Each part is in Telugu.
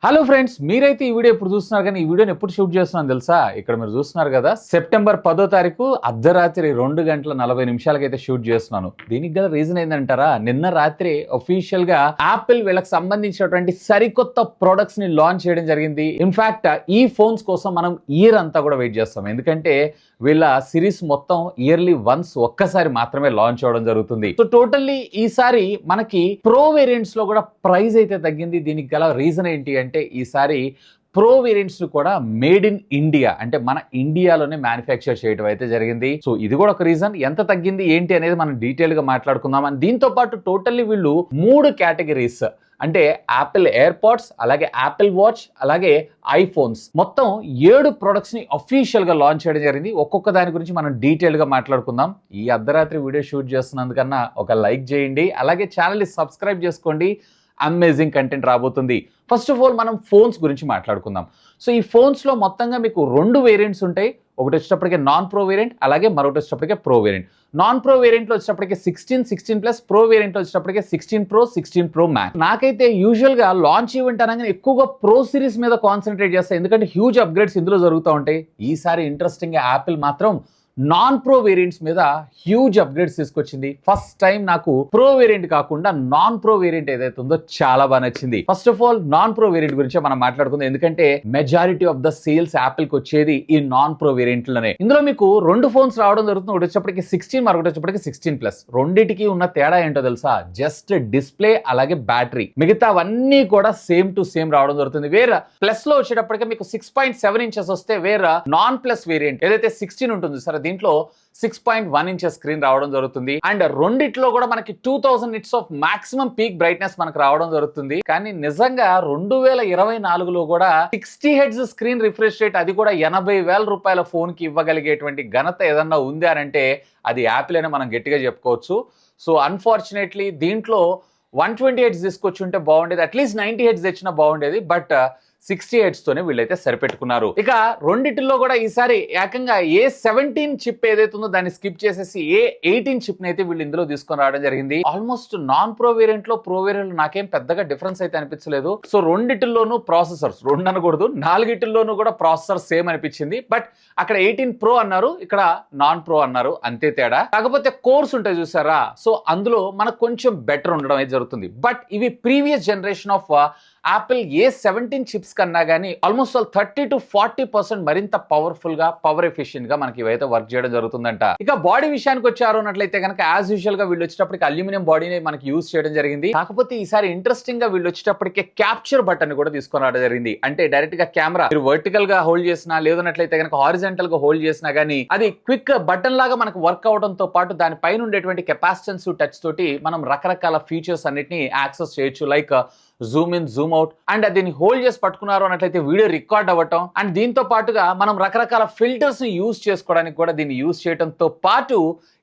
హలో ఫ్రెండ్స్, మీరైతే ఈ వీడియో ఎప్పుడు చూస్తున్నారు కానీ ఈ వీడియోని ఎప్పుడు షూట్ చేస్తున్నాను తెలుసా? ఇక్కడ మీరు చూస్తున్నారు కదా, సెప్టెంబర్ 10వ తారీఖు అర్ధరాత్రి 2:40 అయితే షూట్ చేస్తున్నాను. దీనికి గల రీజన్ ఏంటంటారా? నిన్న రాత్రి అఫీషియల్ గా యాపిల్ వీళ్ళకి సంబంధించినటువంటి సరికొత్త ప్రొడక్ట్స్ ని లాంచ్ చేయడం జరిగింది. ఇన్ఫాక్ట్ ఈ ఫోన్స్ కోసం మనం ఇయర్ అంతా కూడా వెయిట్ చేస్తాం, ఎందుకంటే వీళ్ళ సిరీస్ మొత్తం ఇయర్లీ వన్స్ ఒక్కసారి మాత్రమే లాంచ్ అవడం జరుగుతుంది. సో టోటల్లీ ఈసారి మనకి ప్రో వేరియంట్స్ లో కూడా ప్రైస్ అయితే తగ్గింది. దీనికి గల రీజన్ ఏంటి అంటే ఈసారి ప్రో వేరియంట్స్ కూడా మేడ్ ఇన్ ఇండియా, అంటే మన ఇండియాలోనే మ్యానుఫ్యాక్చర్ చేయడం అయితే జరిగింది. సో ఇది కూడా ఒక రీజన్. ఎంత తగ్గింది ఏంటి అనేది మనం డీటెయిల్ గా మాట్లాడుకుందాం. అండ్ దీంతో పాటు టోటల్లీ వీళ్ళు 3 కేటగిరీస్, అంటే యాపిల్ ఎయిర్ పాడ్స్, అలాగే యాపిల్ వాచ్, అలాగే ఐఫోన్స్, మొత్తం 7 ప్రొడక్ట్స్ ని అఫీషియల్ గా లాంచ్ చేయడం జరిగింది. ఒక్కొక్క దాని గురించి మనం డీటెయిల్ గా మాట్లాడుకుందాం. ఈ అర్ధరాత్రి వీడియో షూట్ చేస్తున్నందుకన్నా ఒక లైక్ చేయండి, అలాగే ఛానల్ ని సబ్స్క్రైబ్ చేసుకోండి. అమేజింగ్ కంటెంట్ రాబోతుంది. ఫస్ట్ ఆఫ్ ఆల్ మనం ఫోన్స్ గురించి మాట్లాడుకుందాం. సో ఈ ఫోన్స్ లో మొత్తంగా మీకు 2 వేరియంట్స్ ఉంటాయి. ఒకటి వచ్చేటప్పటికే నాన్ ప్రో వేరియంట్, అలాగే మరొకటి వచ్చేటప్పటికే pro variant. Non pro variant లో వచ్చేటప్పటికే 16 ప్లస్, ప్రో వేరియంట్ లో వచ్చేటప్పటికే 16 ప్రో, 16 ప్రో మ్యాక్స్. నాకైతే యూజువల్ గా లాంచ్ ఈవెంట్ అనగానే ఎక్కువగా ప్రో సిరీస్ మీద కాన్సన్ట్రేట్ చేస్తాను, ఎందుకంటే హ్యూజ్ అప్గ్రేడ్స్ ఇందులో జరుగుతూ ఉంటాయి. ఈసారి ఇంట్రెస్టింగ్ గా యాపిల్ మాత్రం నాన్ ప్రో వేరియంట్స్ మీద హ్యూజ్ అప్గ్రేడ్స్ తీసుకొచ్చింది. ఫస్ట్ టైం నాకు ప్రో వేరియంట్ కాకుండా నాన్ ప్రో వేరియంట్ ఏదైతే ఉందో చాలా బాగా నచ్చింది. First of all non pro variant గురించి మనం మాట్లాడుకుందాం, ఎందుకంటే majority of the sales Apple కి వచ్చేది ఈ నాన్ ప్రో వేరియంట్ లోనే. ఇందులో మీకు 2 ఫోన్స్ రావడం జరుగుతుంది. ఒకటి వచ్చేప్పటికి 16, మరొకటి వచ్చేప్పటికి 16 ప్లస్. రెండింటికి ఉన్న తేడా ఏంటో తెలుసా? జస్ట్ డిస్ప్లే అలాగే బ్యాటరీ, మిగతావన్నీ కూడా సేమ్ టు సేమ్ రావడం జరుగుతుంది. వేరే ప్లస్ లో వచ్చేటప్పటికి మీకు 6.7 ఇంచెస్ వస్తే, వేరే నాన్ ప్లస్ వేరియంట్ ఏదైతే 16 ఉంటుంది సరే, దీంట్లో 6.1 ఇంచెస్ స్క్రీన్ రావడం జరుగుతుంది. అండ్ రెండిట్లో కూడా మనకి 2000 nits of maximum peak brightness మనకు రావడం జరుగుతుంది. కానీ నిజంగా 2024లో కూడా 60 హెర్ట్జ్ స్క్రీన్ రిఫ్రెష్ రేట్, అది కూడా 80,000 రూపాయల ఫోన్ కి ఇవ్వగలిగేటువంటి ఘనత ఏదన్నా ఉంది అని అంటే అది యాపిల్ అని మనం గట్టిగా చెప్పుకోవచ్చు. సో అన్ఫార్చునేట్లీ దీంట్లో 120 హెర్ట్జ్ తీసుకొచ్చి ఉంటే బాగుండేది, అట్లీస్ట్ 90 హెర్ట్జ్ తెచ్చినా బాగుండేది. బట్ 60 హెర్ట్జ్ తోనే వీళ్ళైతే సరిపెట్టుకున్నారు. ఇక రెండిటిలో కూడా ఈసారి ఏకంగా A17 చిప్ ఏదైతే ఉందో దాన్ని స్కిప్ చేసేసి A18 చిప్ ని అయితే వీళ్ళు ఇందులో తీసుకొని రావడం జరిగింది. ఆల్మోస్ట్ నాన్ ప్రో వేరియంట్ లో ప్రో వేరియంట్ నాకేం పెద్దగా డిఫరెన్స్ అయితే అనిపించలేదు. సో రెండిటిల్లోనూ ప్రాసెసర్స్, 2 అనకూడదు, 4 కూడా ప్రాసెసర్ సేమ్ అనిపించింది. బట్ అక్కడ 18 ప్రో అన్నారు, ఇక్కడ నాన్ ప్రో అన్నారు, అంతే తేడా. కాకపోతే కోర్స్ ఉంటాయి చూసారా, సో అందులో మనకు కొంచెం బెటర్ ఉండడం అయితే జరుగుతుంది. బట్ ఇవి previous generation of Apple A17 chips కన్నా కానీ ఆల్మోస్ట్ 30 to 40% మరింత పవర్ఫుల్ గా, పవర్ ఎఫిషియెంట్ గా మనకి ఇవైతే వర్క్ చేయడం జరుగుతుందంట. ఇక బాడీ విషయానికి వచ్చారు అన్నట్లయితే కనుక యాజ్ యూజువల్ గా వీళ్ళు వచ్చేటప్పటికి అల్యూమినియం బాడీని మనకి యూజ్ చేయడం జరిగింది. కాకపోతే ఈసారి ఇంట్రెస్టింగ్ గా వీళ్ళు వచ్చేటప్పటికి క్యాప్చర్ బటన్ కూడా తీసుకొని రావడం జరిగింది. అంటే డైరెక్ట్ గా కెమెరా మీరు వర్టికల్ గా హోల్డ్ చేసినా, లేదన్నట్లయితే కనుక హారిజాంటల్ గా హోల్డ్ చేసినా గానీ అది క్విక్ బటన్ లాగా మనకు వర్క్ అవడంతో పాటు దాని పైన ఉండేటువంటి కెపాసిటెన్స్ టచ్ తోటి మనం రకరకాల ఫీచర్స్ అన్నిటిని యాక్సెస్ చేయొచ్చు. Like Zoom in, Zoom out, and దీన్ని హోల్డ్ చేసి పట్టుకున్నారు అన్నట్లయితే వీడియో రికార్డ్ అవ్వటం, అండ్ దీంతో పాటుగా మనం రకరకాల ఫిల్టర్స్ ని యూజ్ చేసుకోవడానికి కూడా దీన్ని యూజ్ చేయడంతో పాటు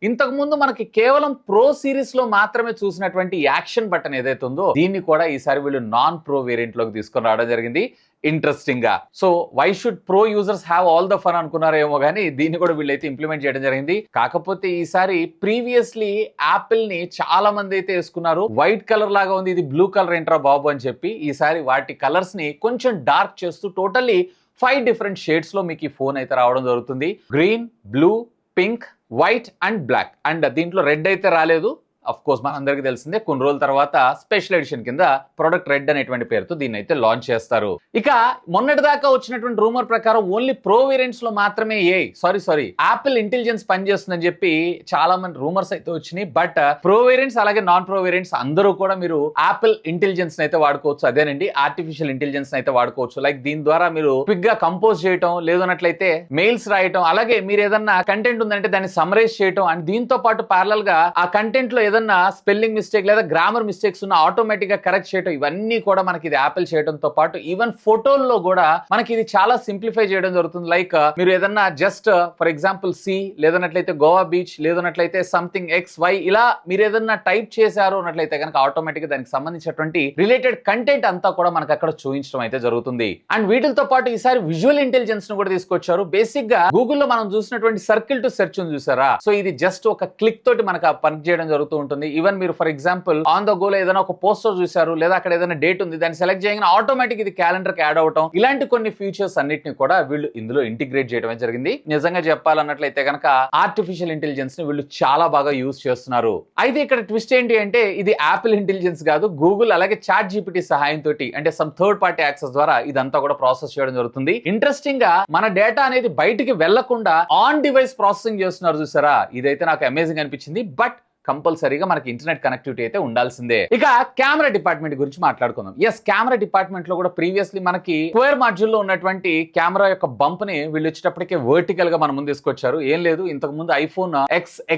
ఇంతకు ముందు మనకి కేవలం ప్రో సిరీస్ లో మాత్రమే చూసినటువంటి యాక్షన్ బటన్ ఏదైతే ఉందో దీన్ని కూడా ఈసారి వీళ్ళు నాన్ ప్రో వేరియంట్ లోకి తీసుకొని రావడం జరిగింది. ఇంట్రెస్టింగ్ గా. So why should pro users have all the fun అనుకున్నారేమో కానీ దీన్ని కూడా వీళ్ళైతే ఇంప్లిమెంట్ చేయడం జరిగింది. కాకపోతే ఈసారి ప్రీవియస్లీ యాపిల్ ని చాలా మంది అయితే వేసుకున్నారు, వైట్ కలర్ లాగా ఉంది, ఇది బ్లూ కలర్ ఏంట్రా బాబు అని చెప్పి. ఈసారి వాటి కలర్స్ ని కొంచెం డార్క్ చేస్తూ టోటల్లీ 5 డిఫరెంట్ షేడ్స్ లో మీకు ఈ ఫోన్ అయితే రావడం జరుగుతుంది. Green, blue, pink, white and black. And దీంట్లో రెడ్ అయితే రాలేదు. అఫ్ కోర్స్ మనందరికీ తెలిసిందే, కొన్ని రోజుల తర్వాత స్పెషల్ ఎడిషన్ కింద ప్రొడక్ట్ రెడ్ అనేటువంటి పేరుతో దీన్ని అయితే లాంచ్ చేస్తారు. ఇక మొన్నటి దాకా వచ్చినటువంటి రూమర్ ప్రకారం ఓన్లీ ప్రో వేరియంట్స్ లో మాత్రమే యాపిల్ ఇంటెలిజెన్స్ పనిచేస్తుందని చెప్పి చాలా మంది రూమర్స్ అయితే వచ్చినాయి. బట్ ప్రో వేరియంట్స్ అలాగే నాన్ ప్రో వేరియంట్స్ అందరూ కూడా మీరు యాపిల్ ఇంటెలిజెన్స్ అయితే వాడుకోవచ్చు. అదేనండి, ఆర్టిఫిషియల్ ఇంటెలిజెన్స్ అయితే వాడుకోవచ్చు. లైక్ దీని ద్వారా మీరు క్విక్ గా కంపోజ్ చేయటం, లేదన్నట్లయితే మెయిల్స్ రాయటం, అలాగే మీరు ఏదన్నా కంటెంట్ ఉందంటే దాన్ని సమరైజ్ చేయటం, అండ్ దీంతో పాటు ప్యారలల్ గా ఆ కంటెంట్ లో ఏదన్నా స్పెల్లింగ్ మిస్టేక్ లేదా గ్రామర్ మిస్టేక్స్ ఉన్న ఆటోమేటిక్ గా కరెక్ట్ చేయడం, ఇవన్నీ కూడా మనకి ఇది యాపిల్ చేయడంతో పాటు ఈవెన్ ఫోటోల్లో కూడా మనకి ఇది చాలా సింప్లిఫై చేయడం జరుగుతుంది. లైక్ మీరు ఏదన్నా జస్ట్ ఫర్ ఎగ్జాంపుల్ సి, లేదన్నట్లయితే గోవా బీచ్, లేదన్నట్లయితే సంథింగ్ XY ఇలా మీరు ఏదన్నా టైప్ చేశారు అన్నట్లయితే కనుక ఆటోమేటిక్ గా దానికి సంబంధించినటువంటి రిలేటెడ్ కంటెంట్ అంతా కూడా మనకు అక్కడ చూపించడం అయితే జరుగుతుంది. అండ్ వీటితో పాటు ఈసారి విజువల్ ఇంటెలిజెన్స్ ను కూడా తీసుకొచ్చారు. బేసిక్ గా గూగుల్లో మనం చూసినటువంటి సర్కిల్ టు సెర్చ్ చూసారా, సో ఇది జస్ట్ ఒక క్లిక్ తోటి మనకు పని చేయడం జరుగుతూ ఉంటుంది. ఈవెన్ మీరు for example on the go లో ఏదైనా ఒక పోస్టర్ చూసారు, లేదా అక్కడ ఏదైనా డేట్ ఉంది, దాన్ని సెలెక్ట్ చేయగానే ఆటోమేటిక్ ఇది క్యాలెండర్ కి యాడ్ అవటం, ఇలాంటి కొన్ని ఫీచర్స్ అన్నిటిని కూడా వీళ్ళు ఇందులో ఇంటిగ్రేట్ చేయడమే జరిగింది. నిజంగా చెప్పాలన్నట్లయితే కనుక ఆర్టిఫిషియల్ ఇంటెలిజెన్స్ ని వీళ్ళు చాలా బాగా యూజ్ చేస్తున్నారు. అయితే ఇక్కడ ట్విస్ట్ ఏంటి అంటే ఇది యాపిల్ ఇంటెలిజెన్స్ కాదు, గూగుల్ అలాగే చాట్ జీపీటీ సహాయంతో అంటే సమ్ థర్డ్ పార్టీ యాక్సెస్ ద్వారా ఇదంతా కూడా ప్రాసెస్ చేయడం జరుగుతుంది. ఇంట్రెస్టింగ్ గా మన డేటా అనేది బయటికి వెళ్లకుండా ఆన్ డివైస్ ప్రాసెసింగ్ చేస్తున్నారు చూసారా, ఇదైతే నాకు అమేజింగ్ అనిపించింది. బట్ కంపల్సరీగా మనకి ఇంటర్నెట్ కనెక్టివిటీ అయితే ఉండాల్సిందే. ఇక కెమెరా డిపార్ట్మెంట్ గురించి మాట్లాడుకుందాం. ఎస్, కెమెరా డిపార్ట్మెంట్ లో కూడా ప్రీవియస్లీ మనకి స్క్వేర్ మాడ్యూల్ లో ఉన్నటువంటి కెమెరా యొక్క బంప్ ని వీళ్ళు వచ్చేటప్పటికే వర్టికల్ గా మన ముందు తీసుకొచ్చారు. ఏం లేదు, ఇంతకు ముందు ఐఫోన్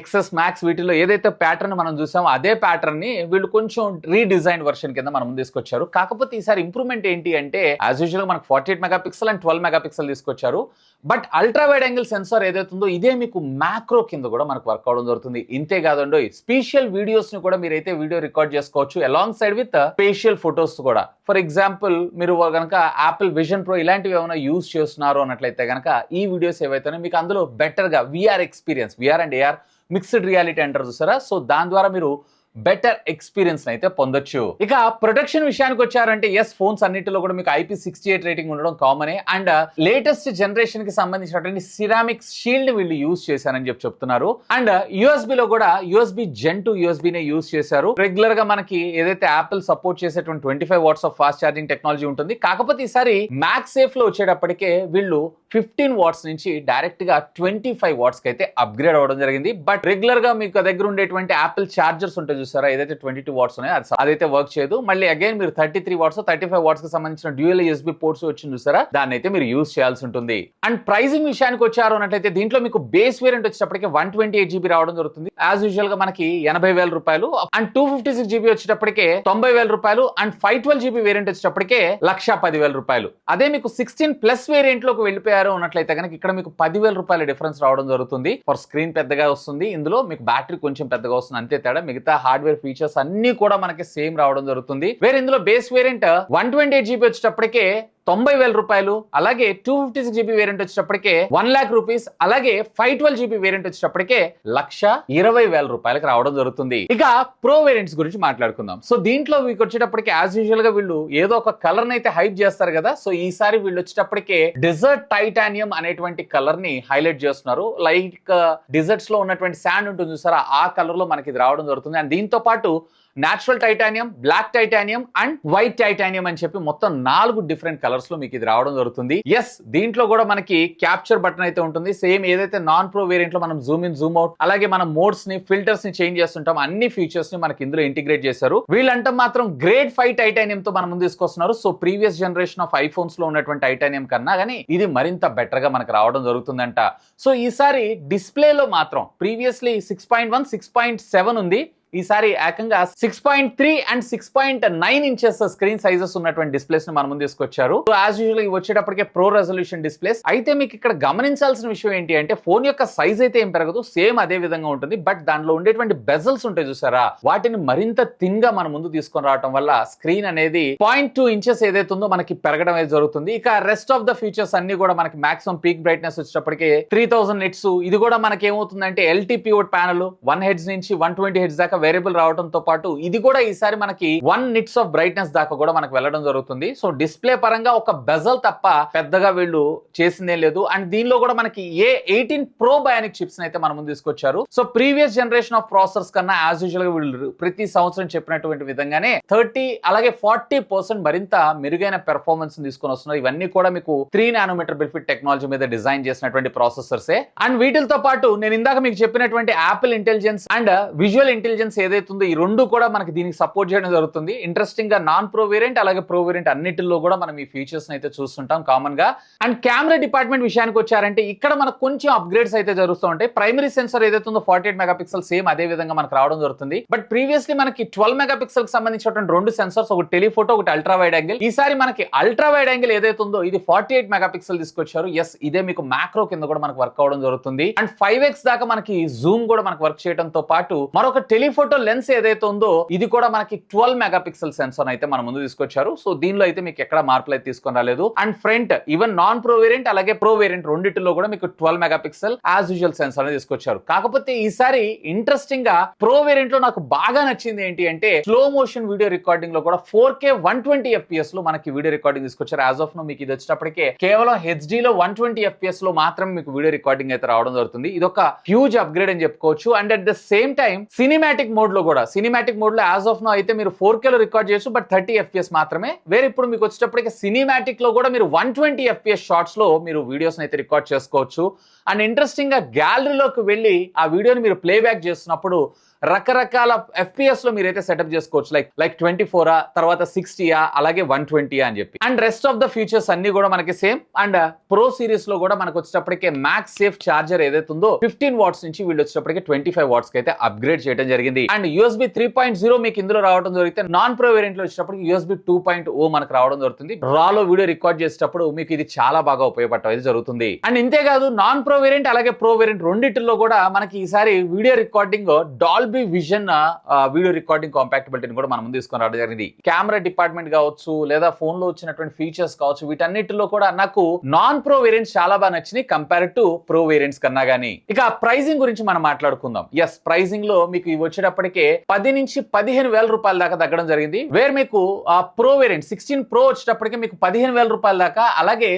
XS Max వీటిలో ఏదైతే ప్యాటర్న్ మనం చూసామో అదే ప్యాటర్న్ ని వీళ్ళు కొంచెం రీడిజైన్ వర్షన్ కింద మన ముందు తీసుకొచ్చారు. కాకపోతే ఈసారి ఇంప్రూవ్మెంట్ ఏంటి అంటే యాజ్ యూజువల్ గా మనకు 48 మెగాపిక్సెల్ అండ్ 12 మెగాపిక్సెల్ తీసుకొచ్చారు. But ultra wide angle censor ఏదైతుందో ఇదే మీకు మ్యాక్రో కింద కూడా మనకు వర్క్ అవడం జరుగుతుంది. ఇంతే కాదండో, స్పెషల్ వీడియోస్ ని కూడా మీరైతే వీడియో రికార్డ్ చేసుకోవచ్చు along side with special photos కూడా. ఫర్ ఎగ్జాంపుల్ మీరు కనుక యాపిల్ విజన్ ప్రో ఇలాంటివి ఏమైనా యూజ్ చేస్తున్నారు అన్నట్లయితే కనుక ఈ వీడియోస్ ఏవైతే మీకు అందులో బెటర్ గా VR experience, VR and AR mixed reality అంటారు చూసారా, సో దాని ద్వారా మీరు బెటర్ ఎక్స్పీరియన్స్ అయితే పొందొచ్చు. ఇక ప్రొటెక్షన్ విషయానికి వచ్చారంటే ఎస్, ఫోన్స్ అన్నిటిలో కూడా మీకు IP68 రేటింగ్ ఉండడం కామనే. అండ్ లేటెస్ట్ జనరేషన్ కి సంబంధించినటువంటి సిరామిక్ షీల్డ్ వీళ్ళు యూజ్ చేశారని చెప్తున్నారు. అండ్ USB లో కూడా USB Gen 2 USB నే యూజ్ చేశారు. రెగ్యులర్ గా మనకి ఏదైతే యాపిల్ సపోర్ట్ చేసేటువంటి 25 watts of fast charging technology ఉంటుంది. కాకపోతే ఈసారి మ్యాక్స్ సేఫ్ లో వచ్చేటప్పటికే వీళ్ళు 15 వాట్స్ నుంచి డైరెక్ట్ గా 25 వాట్స్ కి అయితే అప్గ్రేడ్ అవ్వడం జరిగింది. బట్ రెగ్యులర్ గా మీకు దగ్గర ఉండేటువంటి యాపిల్ చార్జర్స్ ఉంటాయి చూసారా, ఏదైతే 22 వాట్స్ ఉన్నాయో అదైతే వర్క్ చేయదు. మళ్ళీ అగైన్ మీరు 33 వాట్స్ 35 వాట్స్ కి సంబంధించిన డ్యూయల్ USB పోర్ట్స్ వచ్చింది చూసారా, దాన్ని అయితే మీరు యూజ్ చేయాల్సి ఉంటుంది. అండ్ ప్రైసింగ్ విషయానికి వచ్చారు అన్నట్లయితే దీంట్లో మీకు బేస్ వేరియంట్ వచ్చేటప్పటికి 128 GB రావడం జరుగుతుంది. యాజ్ యూజువల్ గా మనకి 80,000 రూపాయలు. అండ్ 256 GB వచ్చేటప్పటికే 90,000 రూపాయలు. అండ్ 512 GB వేరియంట్ వచ్చేటప్పటికే 1,10,000 రూపాయలు. అదే మీకు 16+ వేరియంట్ లోకి వెళ్ళిపోయారు ఉన్నట్లయితే కనుక ఇక్కడ మీకు 10,000 రూపాయల డిఫరెన్స్ రావడం జరుగుతుంది. ఫర్ స్క్రీన్ పెద్దగా వస్తుంది, ఇందులో మీకు బ్యాటరీ కొంచెం పెద్దగా వస్తుంది, అంతే తేడా. మిగతా హార్డ్వేర్ ఫీచర్స్ అన్ని కూడా మనకి సేమ్ రావడం జరుగుతుంది. వేరే ఇందులో బేస్ వేరియంట్ 128 GB వచ్చేటప్పటికే 90,000 రూపాయలు. అలాగే 256 GB వేరియంట్ వచ్చేటప్పటికే 1,00,000 రూపీస్. అలాగే 512 GB వేరియంట్ వచ్చేటప్పటికే 1,20,000 రూపాయలకు రావడం జరుగుతుంది. ఇక ప్రో వేరియంట్స్ గురించి మాట్లాడుకుందాం. సో దీంట్లో మీకు వచ్చేటప్పటికి యాజ్ యూజువల్ గా వీళ్ళు ఏదో ఒక కలర్ ని అయితే హైప్ చేస్తారు కదా, సో ఈసారి వీళ్ళు వచ్చేటప్పటికే డెజర్ట్ టైటానియం అనేటువంటి కలర్ ని హైలైట్ చేస్తున్నారు. లైక్ డిజర్ట్స్ లో ఉన్నటువంటి శాండ్ ఉంటుంది చూసారా, ఆ కలర్ లో మనకి ఇది రావడం జరుగుతుంది. అండ్ దీంతో పాటు natural titanium, black titanium and white titanium అని చెప్పి మొత్తం 4 డిఫరెంట్ కలర్స్ లో మీకు ఇది రావడం జరుగుతుంది. ఎస్, దీంట్లో కూడా మనకి క్యాప్చర్ బటన్ అయితే ఉంటుంది. సేమ్ ఏదైతే నాన్ ప్రో వేరియంట్ లో మనం జూమ్ ఇన్, జూమ్ అవుట్, అలాగే మన మోడ్స్ ని, ఫిల్టర్స్ ని చేంజ్ చేస్తుంటాం, అన్ని ఫీచర్స్ ని మనకి ఇందులో ఇంటిగ్రేట్ చేశారు. వీళ్ళంటే మాత్రం గ్రేడ్ 5 టైటానియం తో మనం ముందు తీసుకొస్తున్నారు. So previous generation of iPhones లో ఉన్నటువంటి టైటానియం కన్నా కానీ ఇది మరింత బెటర్ గా మనకు రావడం జరుగుతుందంట. సో ఈసారి డిస్ప్లే లో మాత్రం ప్రీవియస్లీ 6.1, 6.7 ఉంది. ఈసారి ఏకంగా 6.3 అండ్ 6.9 ఇంచెస్ స్క్రీన్ సైజెస్ ఉన్నటువంటి డిస్ప్లేస్ ని మన ముందు తీసుకొచ్చారు. సో యాజ్ యూజువల్ వచ్చేటప్పటికే ప్రో రెజల్యూషన్ డిస్ప్లేస్. అయితే మీకు ఇక్కడ గమనించాల్సిన విషయం ఏంటి అంటే ఫోన్ యొక్క సైజ్ అయితే ఏం పెరగదు, సేమ్ అదే విధంగా ఉంటుంది. బట్ దానిలో ఉండేటువంటి బెజల్స్ ఉంటాయి చూసారా, వాటిని మరింత థిన్ గా మన ముందు తీసుకొని రావడం వల్ల స్క్రీన్ అనేది 0.2 ఇంచెస్ ఏదైతే ఉందో మనకి పెరగడం అయితే జరుగుతుంది. ఇక రెస్ట్ ఆఫ్ ద ఫీచర్స్ అన్ని కూడా మనకి మాక్సిమం పీక్ బ్రైట్నెస్ వచ్చేటప్పటికే 3000 నిట్స్. ఇది కూడా మనకి ఏమవుతుందంటే LTPO ప్యానల్ 1 హెడ్స్ నుంచి 120 హెడ్స్ దాకా వేరియబుల్ రావడంతో పాటు ఇది కూడా ఈసారి మనకి 1 నిట్స్ ఆఫ్ బ్రైట్నెస్ దాకా కూడా మనకు వెళ్ళడం జరుగుతుంది. సో డిస్ప్లే పరంగా ఒక బెజల్ తప్ప పెద్దగా వీళ్ళు చేసిందే లేదు. అండ్ దీనిలో కూడా మనకి A18 ప్రో బయానిక్ చిప్స్ అయితే మన ముందు తీసుకొచ్చారు. So previous generation of processors కన్నా యాజ్ యూజువల్ గా వీళ్ళు ప్రతి సంవత్సరం చెప్పినటువంటి విధంగానే 30 అలాగే 40% మరింత మెరుగైన పెర్ఫార్మెన్స్ తీసుకొని వస్తున్నారు. ఇవన్నీ కూడా మీకు 3 నానోమీటర్ బిల్ఫిట్ టెక్నాలజీ మీద డిజైన్ చేసినటువంటి ప్రాసెసర్సే. అండ్ వీటితో పాటు నేను ఇందాక మీకు చెప్పినటువంటి Apple intelligence and visual intelligence ఏదైతుందో ఈ రెండు కూడా మనకి దీనికి సపోర్ట్ చేయడం జరుగుతుంది. ఇంట్రెస్టింగ్ గా నాన్ ప్రో వేరియంట్ అలాగే ప్రో వేరియంట్ అన్నిటిలో కూడా మనం ఈ ఫీచర్స్ అయితే చూస్తుంటాం కామన్ గా. అండ్ కెమెరా డిపార్ట్మెంట్ విషయానికి వచ్చారంటే ఇక్కడ మనకు కొంచెం అప్గ్రేడ్స్ అయితే జరుగుతూ ఉంటాయి. ప్రైమరీ సెన్సర్ ఏదైతుందో 48 మెగాపిక్సెల్ సేమ్ అదే విధంగా మనకు రావడం జరుగుతుంది. బట్ ప్రీవియస్లీ మనకి 12 మెగాపిక్సెల్ కి సంబంధించినటువంటి 2 సెన్సర్స్, ఒకటి టెలిఫోటో, ఒకటి అల్ట్రా వైడ్ యాంగిల్. ఈసారి మనకి అల్ట్రా వైడ్ యాంగిల్ ఏదైతుందో ఇది 48 మెగాపిక్సెల్ తీసుకొచ్చారు. ఎస్, ఇదే మీకు మ్యాక్రో కింద కూడా మనకు వర్క్ అవడం జరుగుతుంది. అండ్ 5x దాకా మనకి జూమ్ కూడా మనకు వర్క్ చేయడంతో పాటు మరొక టెలిఫోటో టెలిఫోటో లెన్స్ ఏదైతే ఉందో ఇది కూడా మనకి 12 మెగా పిక్సెల్ సెన్సార్ అయితే మన ముందు తీసుకొచ్చారు. సో దీనిలో అయితే మీకు ఎక్కడ మార్పులు అయితే తీసుకొని రాలేదు. And front even non pro variant అలాగే ప్రో వేరియంట్ రెండిటిలో కూడా మీకు 12 megapixel as usual sensor అనేది తీసుకొచ్చారు. కాకపోతే ఈసారి ఇంట్రెస్టింగ్ గా ప్రో వేరియంట్ లో నాకు బాగా నచ్చింది ఏంటి అంటే స్లో మోషన్ వీడియో రికార్డింగ్ లో కూడా 4K 120 FPS లో మనకి వీడియో రికార్డింగ్ తీసుకొచ్చారు. యాజ్ ఆఫ్ నో మీకు ఇది వచ్చేటప్పటికే కేవలం HD లో 120 FPS లో మాత్రమే మీకు వీడియో రికార్డింగ్ అయితే రావడం జరుగుతుంది. ఇది ఒక హ్యూజ్ అప్గ్రేడ్ అని చెప్పుకోవచ్చు. And at the same time cinematic mode లో కూడా యాజ్ ఆఫ్ నో అయితే మీరు 4K లో రికార్డ్ చేయొచ్చు, బట్ 30 FPS మాత్రమే. వేరే ఇప్పుడు మీకు వచ్చేటప్పటికి సినిమాటిక్ లో కూడా మీరు 120 FPS షార్ట్స్ లో మీరు వీడియోస్ అయితే రికార్డ్ చేసుకోవచ్చు. అండ్ ఇంట్రెస్టింగ్ గా గ్యాలరీలోకి వెళ్ళి ఆ వీడియోని మీరు ప్లేబ్యాక్ చేస్తున్నప్పుడు రకరకాల FPS లో మీరైతే సెటప్ చేసుకోవచ్చు. లైక్ 24 తర్వాత 60 అలాగే 120 అని చెప్పి. And rest of the features అన్ని కూడా మనకి సేమ్. అండ్ ప్రో సిరీస్ లో కూడా మనకు వచ్చేటప్పటికే మ్యాక్స్ సేఫ్ చార్జర్ ఏదైతే ఉందో 15 వాట్స్ నుంచి వీళ్ళు వచ్చేటప్పటికి 25 వాట్స్ కి అయితే అప్గ్రేడ్ చేయడం జరిగింది. అండ్ USB 3.0 మీకు ఇందులో రావడం జరిగితే నాన్ ప్రో వేరియంట్ లో వచ్చేటప్పటికి USB 2.0 మనకు రావడం జరుగుతుంది. రాలో వీడియో రికార్డ్ చేసేటప్పుడు మీకు ఇది చాలా బాగా ఉపయోగపడటం అయితే జరుగుతుంది. అండ్ ఇంతేకాదు నాన్ ప్రో వేరియంట్ అలాగే ప్రో వేరియంట్ రెండిటిలో కూడా మనకి ఈసారి video recording Dolby Vision video recording కాంపాక్టబిలిటీని కూడా మనం ముందు తీసుకొని రావడం జరిగింది. కెమెరా డిపార్ట్మెంట్ కావచ్చు లేదా ఫోన్ లో వచ్చినటువంటి ఫీచర్స్ కావచ్చు, వీటన్నిటిలో కూడా నాకు నాన్ ప్రో వేరియంట్స్ చాలా బాగా నచ్చినాయి కంపేర్ టు ప్రో వేరియంట్స్ కన్నా గానీ. ఇక ప్రైజింగ్ గురించి మనం మాట్లాడుకుందాం. ఎస్, ప్రైజింగ్ లో మీకు ఇవి వచ్చేటప్పటికే 10 నుంచి 15,000 రూపాయల దాకా తగ్గడం జరిగింది. వేర్ మీకు ప్రో వేరియంట్ 16 ప్రో వచ్చేటప్పటికి మీకు 15,000 రూపాయల దాకా, అలాగే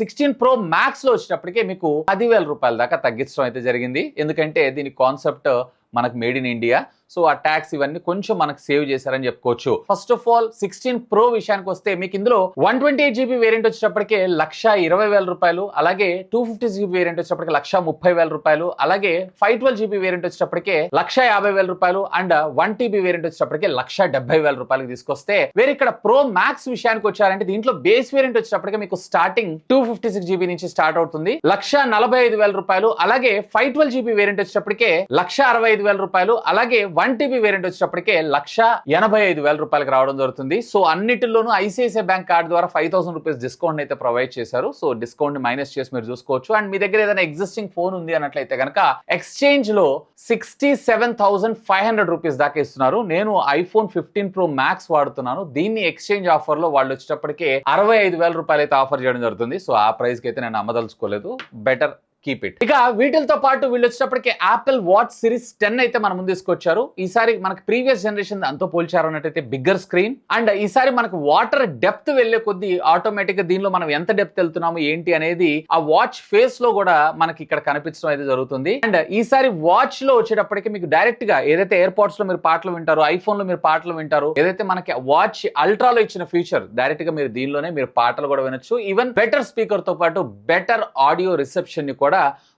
16 ప్రో మ్యాక్స్ లో వచ్చేటప్పటికే మీకు 10,000 రూపాయల దాకా తగ్గించడం అయితే జరిగింది. ఎందుకంటే దీని కాన్సెప్ట్ మనకు మేడ్ ఇన్ ఇండియా. సో ఆ ట్యాక్స్ ఇవన్నీ కొంచెం మనకు సేవ్ చేశారని చెప్పుకోవచ్చు. ఫస్ట్ ఆఫ్ ఆల్ 16 ప్రో విషయానికి వస్తే మీకు ఇందులో 128GB వేరియంట్ వచ్చేటప్పటికే 1,20,000 రూపాయలు, అలాగే 256GB వేరియంట్ వచ్చేటప్పటికి 1,30,000 రూపాయలు, అలాగే 512GB వేరియంట్ వచ్చేటప్పటికే 1,50,000 రూపాయలు, అండ్ 1TB వేరియంట్ వచ్చేటప్పటికే 1,70,000 రూపాయలకు తీసుకొస్తే, వేరే ఇక్కడ ప్రో మ్యాక్స్ విషయానికి వచ్చారంటే దీంట్లో బేస్ వేరియంట్ వచ్చేటప్పటికే మీకు స్టార్టింగ్ 256GB నుంచి స్టార్ట్ అవుతుంది 1,45,000 రూపాయలు, అలాగే 512GB వేరియంట్ వచ్చేటప్పటికే 1,65,000 రూపాయలు, అలాగే 1TB వేరియంట్ వచ్చేటప్పటికే 1,85,000 రూపాయలకు రావడం జరుగుతుంది. సో అన్నిటిలోనూ ఐసిఐసిఐ బ్యాంక్ కార్డు ద్వారా 5,000 రూపీస్ డిస్కౌంట్ అయితే ప్రొవైడ్ చేశారు. సో డిస్కౌంట్ మైనస్ చేసి మీరు చూసుకోవచ్చు. అండ్ మీ దగ్గర ఏదైనా ఎగ్జిస్టింగ్ ఫోన్ ఉంది అన్నట్లయితే కనుక ఎక్స్చేంజ్ లో 67,500 రూపీస్ దాకా ఇస్తున్నారు. నేను ఐఫోన్ 15 ప్రో మ్యాక్స్ వాడుతున్నాను. దీన్ని ఎక్స్చేంజ్ ఆఫర్ లో వాళ్ళు వచ్చేటప్పటికే 65,000 రూపాయలు అయితే ఆఫర్ చేయడం జరుగుతుంది. సో ఆ ప్రైస్ కి అయితే నేను అమ్మదలుచుకోలేదు. Better keep it. ఇక వీటితో పాటు వీళ్ళు వచ్చేటప్పటికి యాపిల్ వాచ్ సిరీస్ 10 అయితే మన ముందు తీసుకొచ్చారు. ఈసారి మనకి ప్రీవియస్ జనరేషన్ అంతా పోల్చారు అన్నట్టయితే బిగ్గర్ స్క్రీన్. అండ్ ఈసారి మనకు వాటర్ డెప్త్ వెళ్లే కొద్దీ ఆటోమేటిక్ గా దీనిలో మనం ఎంత డెప్త్ వెళ్తున్నాము ఏంటి అనేది ఆ వాచ్ ఫేస్ లో కూడా మనకి ఇక్కడ కనిపించడం అయితే జరుగుతుంది. అండ్ ఈసారి వాచ్ లో వచ్చేటప్పటికి మీకు డైరెక్ట్ గా ఏదైతే ఎయిర్ పాడ్స్ లో మీరు పాటలు వింటారు, ఐఫోన్ లో మీరు పాటలు వింటారు, ఏదైతే మనకి వాచ్ అల్ట్రాలో ఇచ్చిన ఫీచర్ డైరెక్ట్ గా మీరు దీనిలోనే మీరు పాటలు కూడా వినొచ్చు. ఈవెన్ బెటర్ స్పీకర్ తో పాటు బెటర్ ఆడియో రిసెప్షన్ ని కూడా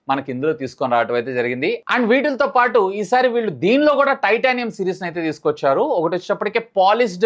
మనకి ఇందులో తీసుకొని రావడం అయితే జరిగింది. అండ్ వీటితో పాటు ఈసారి వీళ్ళు దీనిలో కూడా టైటానియం సిరీస్ అయితే తీసుకొచ్చారు. ఒకటి వచ్చేటప్పటికే పాలిష్డ్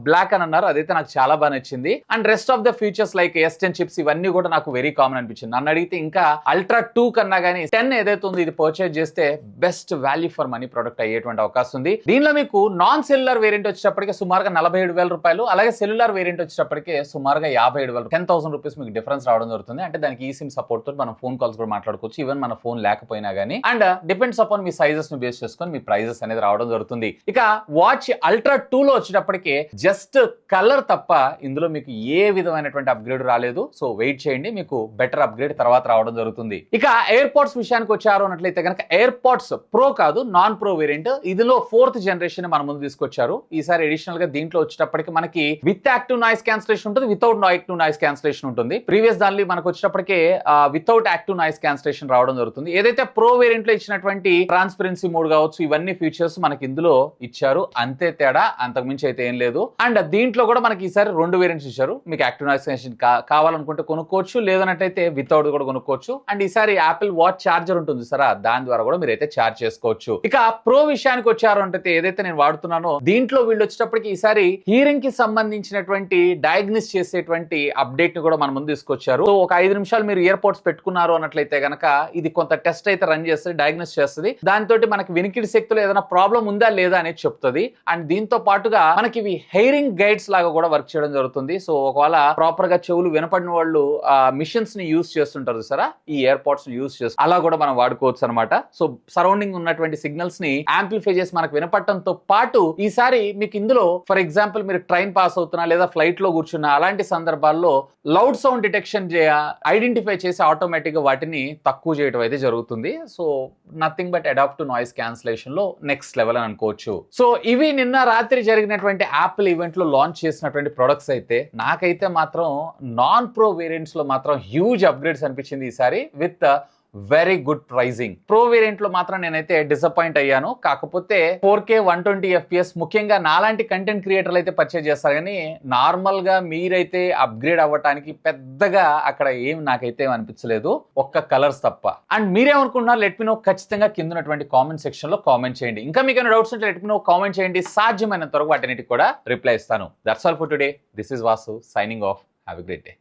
బ్లాక్ అని అన్నారు, అదైతే నాకు చాలా బాగా నచ్చింది. And rest of the features like S10 chips ఇవన్నీ కూడా నాకు వెరీ కామన్ అనిపించింది. నన్ను అడిగితే ఇంకా అల్ట్రా 2 కన్నా కానీ 10 ఏదైతే ఉంది ఇది పర్చేజ్ చేస్తే best value for money product అయ్యేటువంటి అవకాశం ఉంది. దీనిలో మీకు నాన్ సెల్యులర్ వేరియంట్ వచ్చేటప్పటికే సుమారుగా 47,000 రూపాయలు, అలాగే సెల్యులర్ వేరియంట్ వచ్చేటప్పటికే సుమారుగా 57,000, 10,000 రూపీస్ మీకు డిఫరెన్స్ రావడం జరుగుతుంది. అంటే దానికి ఈ సిమ్ సపోర్ట్ తో మనం ఫోన్ కాల్స్ కూడా మాట్లాడుకోవచ్చు, ఈవెన్ మన ఫోన్ లేకపోయినా గానీ. And depends upon me sizes ని బేస్ చేసుకొని మీ ప్రైజెస్ అనేది రావడం జరుగుతుంది. ఇక వాచ్ అల్ట్రా 2 లో వచ్చేటప్పటికే జస్ట్ కలర్ తప్ప ఇందులో మీకు ఏ విధమైనటువంటి అప్గ్రేడ్ రాలేదు. సో వెయిట్ చేయండి, మీకు బెటర్ అప్గ్రేడ్ తర్వాత రావడం జరుగుతుంది. ఇక ఎయిర్ పాడ్స్ విషయానికి వచ్చారు అన్నట్లయితే కనుక ఎయిర్ పాడ్స్ ప్రో కాదు, నాన్ ప్రో వేరియంట్, ఇదిలో 4th జనరేషన్ మన ముందు తీసుకొచ్చారు. ఈసారి అడిషనల్ గా దీంట్లో వచ్చేటప్పటికి మనకి విత్ యాక్టివ్ నాయిస్ క్యాన్సిలేషన్ ఉంటుంది, వితౌట్ యాక్టివ్ నాయిస్ క్యాన్సిలేషన్ ఉంటుంది. ప్రీవియస్ దానిలో మనకు వచ్చేటప్పటికే వితౌట్ యాక్టివ్ నాయిస్ క్యాన్సిలేషన్ రావడం జరుగుతుంది. ఏదైతే ప్రో వేరియంట్ లో ఇచ్చినటువంటి ట్రాన్స్పరెన్సీ మోడ్ కావచ్చు, ఇవన్నీ ఫీచర్స్ మనకి ఇందులో ఇచ్చారు, అంతే తేడా, అంతకుమించి అయితే ఏం లేదు. అండ్ దీంట్లో కూడా మనకి ఈసారి 2 వేరియంట్స్ ఇచ్చారు. మీకు యాక్టివ్ నాయిస్ క్యాన్సిలేషన్ కావాలనుకుంటే కొనుక్కోవచ్చు, లేదన్నట్టయితే వితౌట్ కూడా కొనుక్కోవచ్చు. అండ్ ఈసారి యాపిల్ వాచ్ చార్జర్ ఉంటుంది సరే, దాని ద్వారా కూడా మీరు అయితే చార్జ్ చేసుకోవచ్చు. ఇక ప్రో విషయానికి వచ్చారు అంటే ఏదైతే నేను వాడుతున్నానో దీంట్లో వీళ్ళు వచ్చేటప్పటికి ఈసారి హియరింగ్ కి సంబంధించినటువంటి డయాగ్నోస్ చేసేటువంటి అప్డేట్ ని కూడా మన ముందు తీసుకొచ్చారు. సో ఒక 5 నిమిషాలు మీరు ఇయర్ పోడ్స్ పెట్టుకున్నారు అన్నట్లయితే గనక కనుక ఇది కొంత టెస్ట్ అయితే రన్ చేస్తుంది, డయాగ్నోస్ చేస్తుంది. దాంతో మనకి వినికిడి శక్తిలో ఏదైనా ప్రాబ్లం ఉందా లేదా అనేది చెప్తుంది. అండ్ దీంతో పాటుగా మనకి ఇవి హెయిరింగ్ గైడ్స్ లాగా కూడా వర్క్ చేయడం జరుగుతుంది. సో ఒకవేళ ప్రాపర్ గా చెవులు వినపడిన వాళ్ళు మిషన్స్ ని యూజ్ చేస్తుంటారు సరే, ఈ ఇయర్ పాడ్స్ ని యూజ్ చేస్తారు, అలా కూడా మనం వాడుకోవచ్చు అనమాట. సో సరౌండింగ్ ఉన్నటువంటి సిగ్నల్స్ ని యాంప్లిఫై చేసి మనకు వినపడటంతో పాటు ఈసారి మీకు ఇందులో ఫర్ ఎగ్జాంపుల్ మీరు ట్రైన్ పాస్ అవుతున్నా లేదా ఫ్లైట్ లో కూర్చున్నా అలాంటి సందర్భాల్లో లౌడ్ సౌండ్ డిటెక్షన్ ఐడెంటిఫై చేసి ఆటోమేటిక్ గా వాటిని తక్కువ చేయడం అయితే జరుగుతుంది. So nothing but adapt to noise cancellation లో నెక్స్ట్ లెవెల్ అని అనుకోవచ్చు. సో ఇవి నిన్న రాత్రి జరిగినటువంటి యాపిల్ ఈవెంట్ లో లాంచ్ చేసినటువంటి ప్రొడక్ట్స్ అయితే నాకైతే మాత్రం నాన్ ప్రో వేరియంట్స్ లో మాత్రం హ్యూజ్ అప్గ్రేడ్స్ అనిపించింది ఈసారి with very good pricing. Pro variant లో మాత్రం నేనైతే డిసప్పాయింట్ అయ్యాను. కాకపోతే 4K 120 FPS ముఖ్యంగా నాలాంటి కంటెంట్ క్రియేటర్లు అయితే పర్చేజ్ చేస్తారు, కానీ నార్మల్ గా మీరైతే అప్గ్రేడ్ అవ్వటానికి పెద్దగా అక్కడ ఏం నాకైతే అనిపించలేదు, ఒక్క కలర్స్ తప్ప. అండ్ మీరేమనుకుంటున్నారు లెట్ మీ నో ఖచ్చితంగా కింద ఉన్నటువంటి కామెంట్ సెక్షన్ లో కామెంట్ చేయండి. ఇంకా మీకు ఏమైనా డౌట్స్ ఉంటే లెట్ మీ నో కామెంట్ చేయండి, సాధ్యమైనంత వరకు వాటికి కూడా రిప్లై ఇస్తాను. That's all for today. This is Vasu signing off. Have a great day.